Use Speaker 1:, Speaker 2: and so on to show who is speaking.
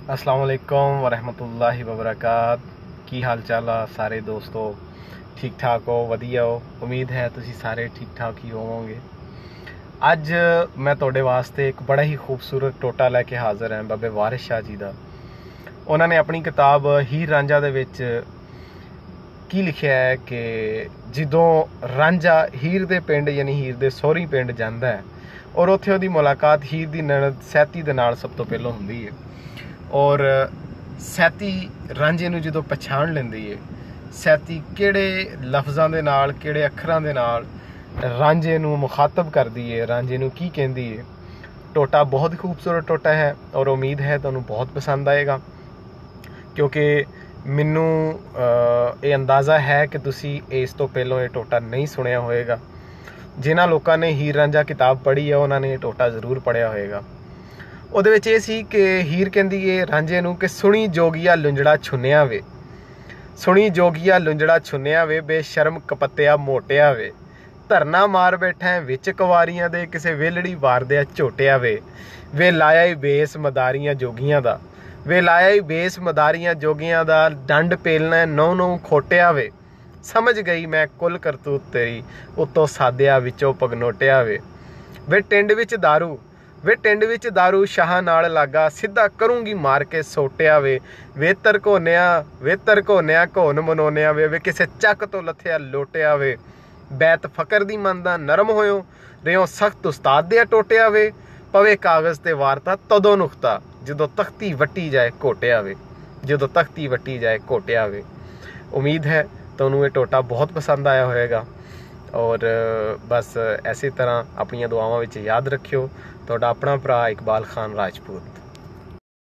Speaker 1: अस्सलाम वालेकुम वरहमतुल्लाहि वबरकात। की हाल चाल आ सारे दोस्तों? ठीक ठाक हो? वधिया हो? उम्मीद है तुसी सारे ठीक ठाक ही होवोगे। अज मैं तुहाडे वास्ते एक बड़ा ही खूबसूरत टोटा लैके हाज़र हैं बाबे वारिस शाह जी दा। उन्होंने अपनी किताब हीर रांझा दे विच की लिखिया है कि जदों रांझा हीर दे पिंड यानी हीर दे सोहरी पिंड जांदा है और उत्थे उहदी मुलाकात हीर दी ननद सैती दे नाल सब तो पहलों हुंदी है और सैती रांझे नूं जदों पछाण लैंदी है, सैती किहड़े लफ्ज़ां दे नाल किहड़े अखरां दे नाल रांझे नूं मुखातब करदी है, रांझे नूं की कहंदी है। टोटा बहुत ही खूबसूरत टोटा है और उम्मीद है तुहानूं बहुत पसंद आएगा, क्योंकि मैनू ये अंदाज़ा है कि तुसी इस तो पहलों ये टोटा नहीं सुनिया होएगा। जिन्हां लोकां ने हीर रांझा किताब पढ़ी है उन्होंने ये टोटा जरूर पढ़िया होएगा। ਉਹਦੇ ਵਿੱਚ ਇਹ ਸੀ कि हीर कहती है रांझे नूं कि सुनी जोगिया लुंजड़ा छुनिया वे, सुनी जोगिया लुंजड़ा छुनिया वे, बेशर्म कपत्तिया मोटिया वे, धरना मार बैठा है विच कुवारियां दे, किसे वेलड़ी वारदिया झोटिया वे लाया ही बेस मदारियां जोगियां दा, वे लाया ही बेस मदारियां जोगियां दा, डंड पेलना नौ नौ खोटिया समझ गई मैं कुल करतूत तेरी, उत्तों सादिया विचों पगनोटिया वे टिंड विच दारू, वे टिंड विच दारू शाह नाल लागा, सीधा करूंगी मार के सोटिया वे तर घोनिया घोन मनोनिया वे किसे चक तो लथिया लोटिया बैत फकर दी मन दा नरम होयो, रियों सख्त उस्ताद दिया टोटिया पवे कागज़ ते वारता तदों नुख्ता, जदों तख्ती वट्टी जाए घोटिया जदों तख्ती वट्टी जाए घोटिया उम्मीद है तुहानूं ये टोटा बहुत पसंद आया होएगा और बस इसी तरह अपनी दुआवां विच याद रखियो। तुहाडा अपना भरा इकबाल खान राजपूत।